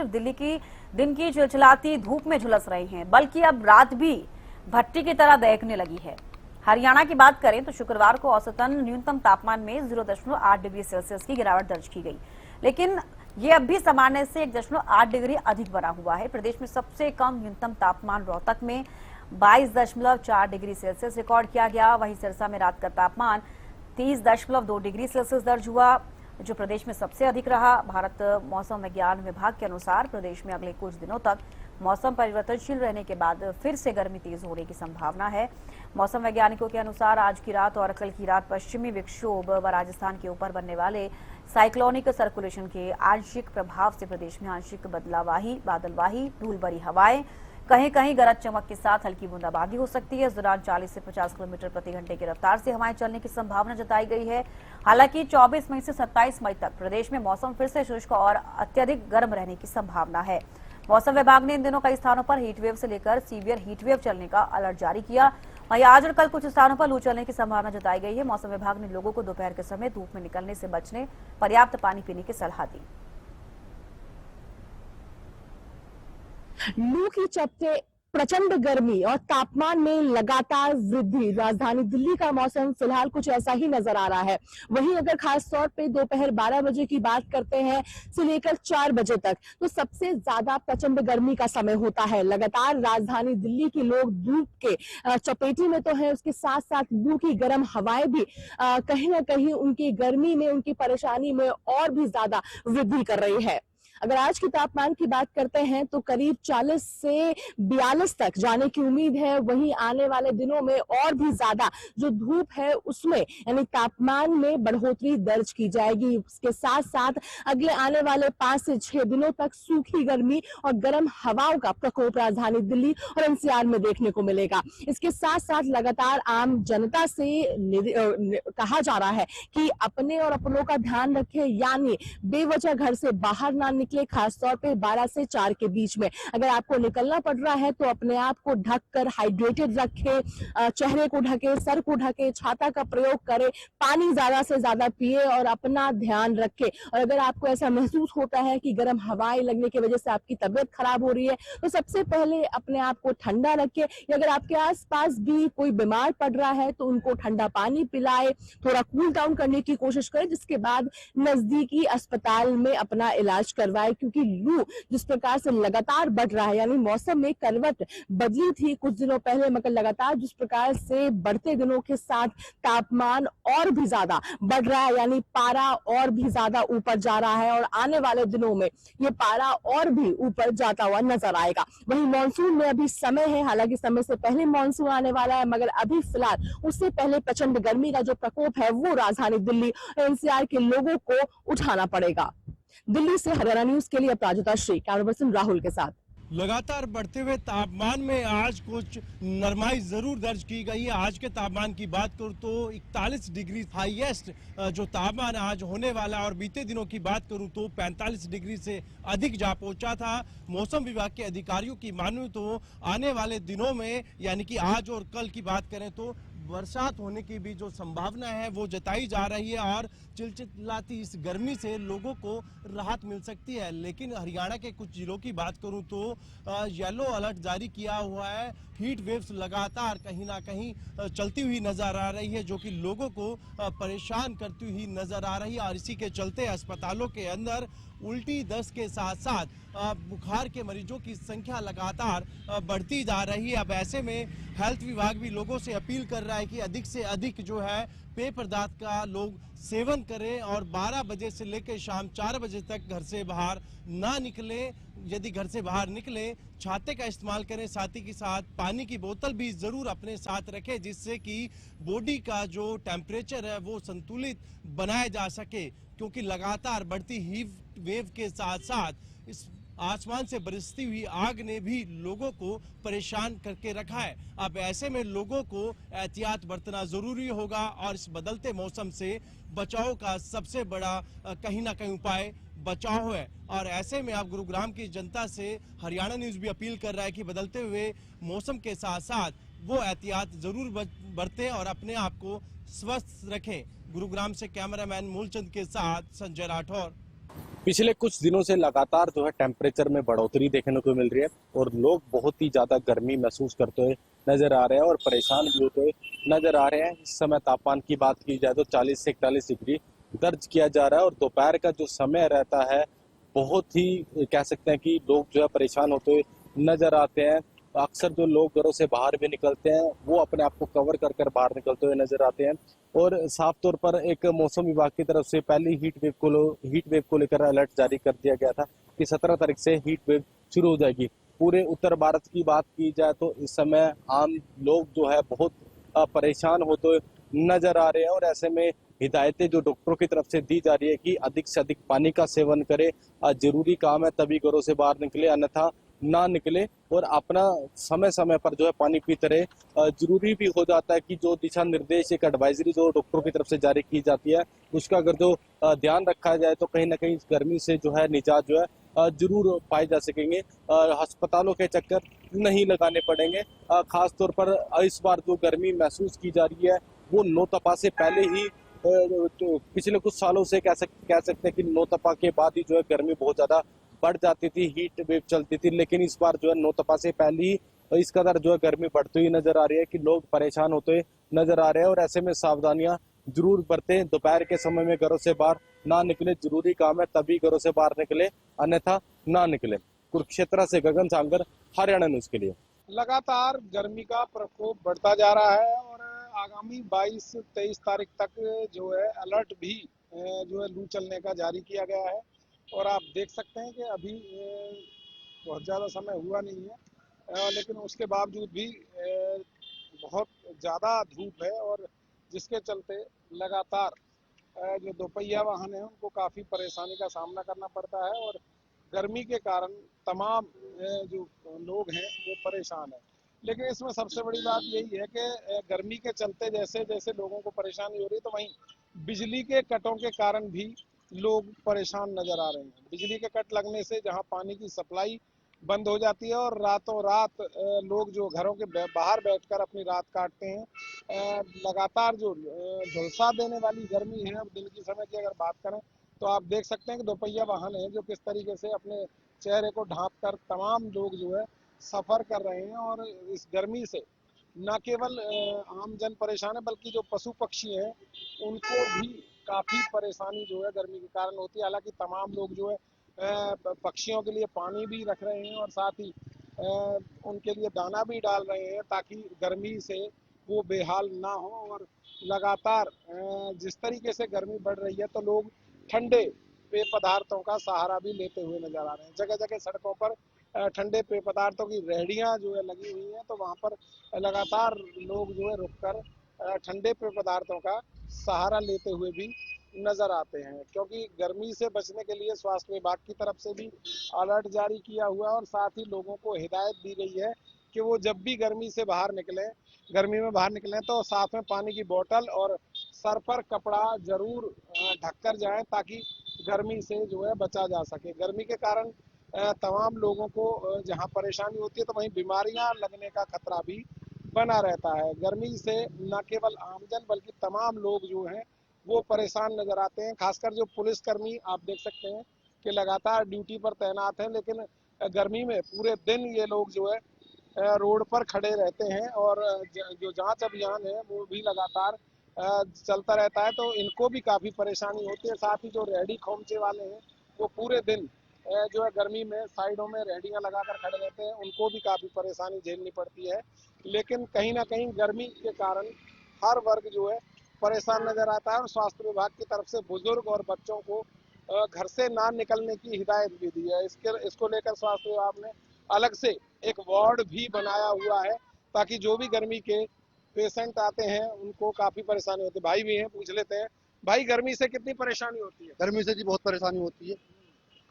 दिल्ली की दिन की चिलचिलाती धूप में झुलस रही हैं, बल्कि अब रात भी भट्टी की तरह दहकने लगी है। हरियाणा की बात करें तो शुक्रवार को औसतन न्यूनतम तापमान में 0.8 डिग्री सेल्सियस की गिरावट दर्ज की गई, लेकिन ये अब भी सामान्य से 1.8 डिग्री अधिक बना हुआ है। प्रदेश में सबसे कम न्यूनतम तापमान रोहतक में 22.4 डिग्री सेल्सियस रिकॉर्ड किया गया। वहीं सिरसा में रात का तापमान 30.2 डिग्री सेल्सियस दर्ज हुआ, जो प्रदेश में सबसे अधिक रहा। भारत मौसम विज्ञान विभाग के अनुसार प्रदेश में अगले कुछ दिनों तक मौसम परिवर्तनशील रहने के बाद फिर से गर्मी तेज होने की संभावना है। मौसम वैज्ञानिकों के अनुसार आज की रात और कल की रात पश्चिमी विक्षोभ व राजस्थान के ऊपर बनने वाले साइक्लोनिक सर्कुलेशन के आंशिक प्रभाव से प्रदेश में आंशिक बादलवाही धूलभरी हवाएं, कहीं कहीं गरज चमक के साथ हल्की बूंदाबांदी हो सकती है। इस दौरान 40 से 50 किलोमीटर प्रति घंटे की रफ्तार से हवाएं चलने की संभावना जताई गई है। हालांकि 24 मई से 27 मई तक प्रदेश में मौसम फिर से शुष्क और अत्यधिक गर्म रहने की संभावना है। मौसम विभाग ने इन दिनों कई स्थानों पर हीटवेव से लेकर सीवियर हीटवेव चलने का अलर्ट जारी किया। वहीं आज और कल कुछ स्थानों पर लू चलने की संभावना जताई गई है। मौसम विभाग ने लोगों को दोपहर के समय धूप में निकलने से बचने, पर्याप्त पानी पीने की सलाह दी। लू की चपेटे, प्रचंड गर्मी और तापमान में लगातार वृद्धि। राजधानी दिल्ली का मौसम फिलहाल कुछ ऐसा ही नजर आ रहा है। वहीं अगर खास तौर पे दोपहर 12 बजे की बात करते हैं से लेकर 4 बजे तक, तो सबसे ज्यादा प्रचंड गर्मी का समय होता है। लगातार राजधानी दिल्ली के लोग धूप के चपेटे में तो है, उसके साथ साथ लू की गर्म हवाएं भी कहीं ना कहीं उनकी गर्मी में, उनकी परेशानी में और भी ज्यादा वृद्धि कर रही है। अगर आज के तापमान की बात करते हैं तो करीब 40 से 42 तक जाने की उम्मीद है। वहीं आने वाले दिनों में और भी ज्यादा जो धूप है उसमें यानी तापमान में बढ़ोतरी दर्ज की जाएगी। इसके साथ साथ अगले आने वाले 5 से 6 दिनों तक सूखी गर्मी और गर्म हवाओं का प्रकोप राजधानी दिल्ली और एनसीआर में देखने को मिलेगा। इसके साथ साथ लगातार आम जनता से कहा जा रहा है कि अपने और अपनों का ध्यान रखें, यानी बेवजह घर से बाहर ना निकले। खासतौर पे 12 से 4 के बीच में अगर आपको निकलना पड़ रहा है तो अपने आप को ढककर हाइड्रेटेड रखें, चेहरे को ढके, सर को ढके, छाता का प्रयोग करें, पानी ज्यादा से ज्यादा पिए और अपना ध्यान रखें। और अगर आपको ऐसा महसूस होता है कि गर्म हवाएं लगने की वजह से आपकी तबीयत खराब हो रही है तो सबसे पहले अपने आप को ठंडा रखें, या अगर आपके आसपास भी कोई बीमार पड़ रहा है तो उनको ठंडा पानी पिलाए, थोड़ा कूल डाउन करने की कोशिश करें, जिसके बाद नजदीकी अस्पताल में अपना इलाज करवाए। क्योंकि लू जिस प्रकार से लगातार बढ़ रहा है, यानी मौसम में करवट बदली थी कुछ दिनों पहले, मगर लगातार जिस प्रकार से बढ़ते दिनों के साथ तापमान और भी ज्यादा बढ़ रहा है, यानी पारा और भी ज्यादा ऊपर जा रहा है और आने वाले दिनों में ये पारा और भी ऊपर जाता हुआ नजर आएगा। वहीं मानसून में अभी समय है, हालांकि समय से पहले मानसून आने वाला है, मगर अभी फिलहाल उससे पहले प्रचंड गर्मी का जो प्रकोप है वो राजधानी दिल्ली और एनसीआर के लोगों को उठाना पड़ेगा। दिल्ली से हरियाणा न्यूज के लिए अपराजिता श्री, कैमरा पर्सन राहुल के साथ। लगातार बढ़ते हुए तापमान में आज कुछ नरमाई जरूर दर्ज की गई है। आज के तापमान की बात करूं तो 41 डिग्री हाईएस्ट जो तापमान आज होने वाला, और बीते दिनों की बात करूं तो 45 डिग्री से अधिक जा पहुंचा था। मौसम विभाग के अधिकारियों की मानूं तो आने वाले दिनों में, यानी कि आज और कल की बात करें तो बरसात होने की भी जो संभावना है वो जताई जा रही है और चिलचिलाती इस गर्मी से लोगों को राहत मिल सकती है। लेकिन हरियाणा के कुछ जिलों की बात करूं तो येलो अलर्ट जारी किया हुआ है। हीट वेव्स लगातार कहीं ना कहीं चलती हुई नजर आ रही है, जो कि लोगों को परेशान करती हुई नजर आ रही है। और इसी के चलते अस्पतालों के अंदर उल्टी, दस्त के साथ साथ बुखार के मरीजों की संख्या लगातार बढ़ती जा रही है। अब ऐसे में हेल्थ विभाग भी लोगों से अपील कर रहा है कि अधिक से अधिक जो है पेय पदार्थ का लोग सेवन करें और 12 बजे से लेकर शाम 4 बजे तक घर से बाहर ना निकलें। यदि घर से बाहर निकले छाते का इस्तेमाल करें, साथ ही के साथ पानी की बोतल भी जरूर अपने साथ रखें, जिससे कि बॉडी का जो टेम्परेचर है वो संतुलित बनाया जा सके। क्योंकि लगातार बढ़ती हीट वेव के साथ साथ इस आसमान से बरसती हुई आग ने भी लोगों को परेशान करके रखा है। अब ऐसे में लोगों को एहतियात बरतना जरूरी होगा और इस बदलते मौसम से बचाव का सबसे बड़ा कहीं ना कहीं उपाय बचाव है। और ऐसे में अब गुरुग्राम की जनता से हरियाणा न्यूज भी अपील कर रहा है कि बदलते हुए मौसम के साथ साथ वो एहतियात जरूर बरतें और अपने आप को स्वस्थ रखें। गुरुग्राम से कैमरामैन मूलचंद के साथ संजय राठौर। पिछले कुछ दिनों से लगातार जो है टेम्परेचर में बढ़ोतरी देखने को मिल रही है और लोग बहुत ही ज्यादा गर्मी महसूस करते हुए नजर आ रहे हैं और परेशान भी होते हुए नजर आ रहे हैं। इस समय तापमान की बात की जाए तो 40 से 41 डिग्री दर्ज किया जा रहा है और दोपहर का जो समय रहता है बहुत ही कह सकते हैं कि लोग जो है परेशान होते हुए नजर आते हैं। अक्सर जो लोग घरों से बाहर भी निकलते हैं वो अपने आप को कवर कर कर बाहर निकलते हुए नजर आते हैं और साफ तौर पर एक मौसम विभाग की तरफ से पहली हीट वेव को लेकर अलर्ट जारी कर दिया गया था कि 17 तारीख से हीट वेव शुरू हो जाएगी। पूरे उत्तर भारत की बात की जाए तो इस समय आम लोग जो है बहुत परेशान होते हुए नजर आ रहे हैं और ऐसे में हिदायतें जो डॉक्टरों की तरफ से दी जा रही है कि अधिक से अधिक पानी का सेवन करें, जरूरी काम है तभी घरों से बाहर निकले अन्यथा ना निकले और अपना समय समय पर जो है पानी पीते रहे। जरूरी भी हो जाता है कि जो दिशा निर्देश एक एडवाइजरी जो डॉक्टरों की तरफ से जारी की जाती है उसका अगर जो ध्यान रखा जाए तो कहीं ना कहीं इस गर्मी से जो है निजात जो है जरूर पाए जा सकेंगे। अस्पतालों के चक्कर नहीं लगाने पड़ेंगे। खास तौर पर इस बार जो गर्मी महसूस की जा रही है वो नौतपा से पहले ही तो पिछले कुछ सालों से कह सकते हैं कि नौतपा के बाद ही जो है गर्मी बहुत ज्यादा बढ़ जाती थी, हीट वेव चलती थी, लेकिन इस बार जो है नौतपा से पहले ही इस कदर जो है गर्मी बढ़ती हुई नजर आ रही है कि लोग परेशान होते हुए नजर आ रहे हैं और ऐसे में सावधानियां जरूर बरतें। दोपहर के समय में घरों से बाहर ना निकले, जरूरी काम है तभी घरों से बाहर निकले अन्यथा ना निकले। कुरुक्षेत्र से गगन सांगर, हरियाणा न्यूज के लिए। लगातार गर्मी का प्रकोप बढ़ता जा रहा है और आगामी 22-23 तारीख तक जो है अलर्ट भी जो है लू चलने का जारी किया गया है और आप देख सकते हैं कि अभी बहुत ज़्यादा समय हुआ नहीं है लेकिन उसके बावजूद भी बहुत ज़्यादा धूप है और जिसके चलते लगातार जो दोपहिया वाहन है उनको काफ़ी परेशानी का सामना करना पड़ता है और गर्मी के कारण तमाम जो लोग हैं वो परेशान हैं। लेकिन इसमें सबसे बड़ी बात यही है कि गर्मी के चलते जैसे जैसे लोगों को परेशानी हो रही है तो वहीं बिजली के कटों के कारण भी लोग परेशान नजर आ रहे हैं। बिजली के कट लगने से जहां पानी की सप्लाई बंद हो जाती है और रातों रात लोग जो घरों के बाहर बैठकर अपनी रात काटते हैं। लगातार जो झुलसा देने वाली गर्मी है, अब दिन की समय की अगर बात करें तो आप देख सकते हैं कि दोपहिया वाहन है जो किस तरीके से अपने चेहरे को ढांप कर तमाम लोग जो है सफर कर रहे हैं और इस गर्मी से न केवल आम जन परेशान है बल्कि जो पशु पक्षी हैं उनको भी काफी परेशानी जो है गर्मी के कारण होती है। हालांकि तमाम लोग जो है पक्षियों के लिए पानी भी रख रहे हैं और साथ ही उनके लिए दाना भी डाल रहे हैं ताकि गर्मी से वो बेहाल ना हो। और लगातार जिस तरीके से गर्मी बढ़ रही है तो लोग ठंडे पेय पदार्थों का सहारा भी लेते हुए नजर आ रहे हैं। जगह जगह सड़कों पर ठंडे पेय पदार्थों की रेहड़ियां जो है लगी हुई हैं तो वहां पर लगातार लोग जो है रुककर ठंडे पेय पदार्थों का सहारा लेते हुए भी नजर आते हैं क्योंकि गर्मी से बचने के लिए स्वास्थ्य विभाग की तरफ से भी अलर्ट जारी किया हुआ है और साथ ही लोगों को हिदायत दी गई है कि वो जब भी गर्मी में बाहर निकलें तो साथ में पानी की बोतल और सर पर कपड़ा जरूर ढककर जाएं ताकि गर्मी से जो है बचा जा सके। गर्मी के कारण तमाम लोगों को जहां परेशानी होती है तो वहीं बीमारियां लगने का खतरा भी बना रहता है। गर्मी से न केवल आमजन बल्कि तमाम लोग जो हैं वो परेशान नजर आते हैं। खासकर जो पुलिसकर्मी आप देख सकते हैं कि लगातार ड्यूटी पर तैनात हैं लेकिन गर्मी में पूरे दिन ये लोग जो है रोड पर खड़े रहते हैं और जो जांच अभियान है वो भी लगातार चलता रहता है तो इनको भी काफ़ी परेशानी होती है। साथ ही जो रेहड़ी खोमचे वाले हैं वो पूरे दिन जो है गर्मी में साइडों में रेहड़ियां लगाकर खड़े रहते हैं, उनको भी काफ़ी परेशानी झेलनी पड़ती है। लेकिन कहीं ना कहीं गर्मी के कारण हर वर्ग जो है परेशान नजर आता है और स्वास्थ्य विभाग की तरफ से बुजुर्ग और बच्चों को घर से ना निकलने की हिदायत भी दी है। इसको लेकर स्वास्थ्य विभाग ने अलग से एक वार्ड भी बनाया हुआ है ताकि जो भी गर्मी के पेशेंट आते हैं उनको काफी परेशानी होती है। भाई भी हैं, पूछ लेते हैं। भाई गर्मी से कितनी परेशानी होती है? गर्मी से जी बहुत परेशानी होती है,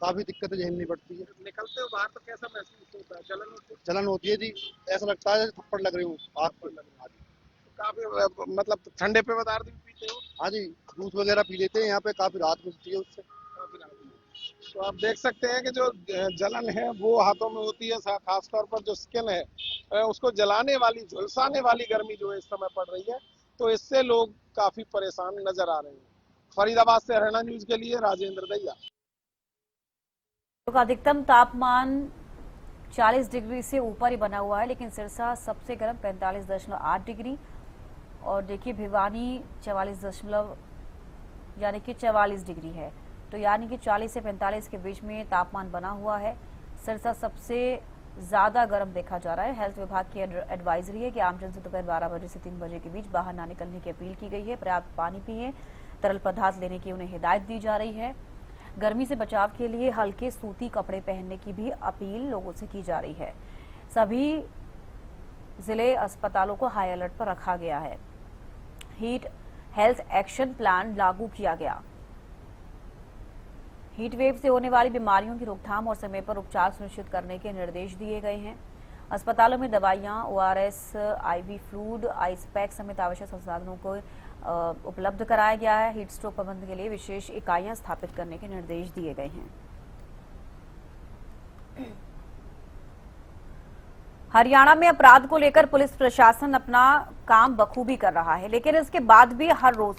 काफी दिक्कतें झेलनी पड़ती है। निकलते हो बाहर तो कैसा महसूस होता है? जलन होती है? जलन होती है जी, ऐसा लगता है जैसे थप्पड़ लग रही हूँ आग पर। काफी मतलब ठंडे पे पदार्थ भी पीते हो? हाँ जी, जूस वगैरह पी लेते हैं, यहाँ पे काफी राहत मिलती है उससे। तो आप देख सकते हैं कि जो जलन है वो हाथों में होती है, खासतौर पर जो स्किन है उसको जलाने वाली, झुलसाने वाली गर्मी जो है इस समय पड़ रही है तो इससे लोग काफी परेशान नजर आ रहे हैं। फरीदाबाद से हरियाणा न्यूज के लिए राजेंद्र दैया। तो का अधिकतम तापमान 40 डिग्री से ऊपर ही बना हुआ है, लेकिन सिरसा सबसे गर्म 45.8 डिग्री और देखिए भिवानी 44 डिग्री है। तो यानी कि 40 से 45 के बीच में तापमान बना हुआ है। सिरसा सबसे ज्यादा गर्म देखा जा रहा है। हेल्थ विभाग की एडवाइजरी है कि आमजन से दोपहर 12 बजे से 3 बजे के बीच बाहर ना निकलने की अपील की गई है। पर्याप्त पानी पिए, तरल पदार्थ लेने की उन्हें हिदायत दी जा रही है। गर्मी से बचाव के लिए हल्के सूती कपड़े पहनने की भी अपील लोगों से की जा रही है। सभी जिले अस्पतालों को हाई अलर्ट पर रखा गया है। हीट हेल्थ एक्शन प्लान लागू किया गया। हीट वेव से होने वाली बीमारियों की रोकथाम और समय पर उपचार सुनिश्चित करने के निर्देश दिए गए हैं। अस्पतालों में दवाइयां, ORS, IV fluid, ice pack समेत आवश्यक संसाधनों को उपलब्ध कराया गया है। हीट स्ट्रोक प्रबंधन के लिए विशेष इकाइयां स्थापित करने के निर्देश दिए गए हैं। हरियाणा में अपराध को लेकर पुलिस प्रशासन अपना काम बखूबी कर रहा है, लेकिन इसके बाद भी हर रोज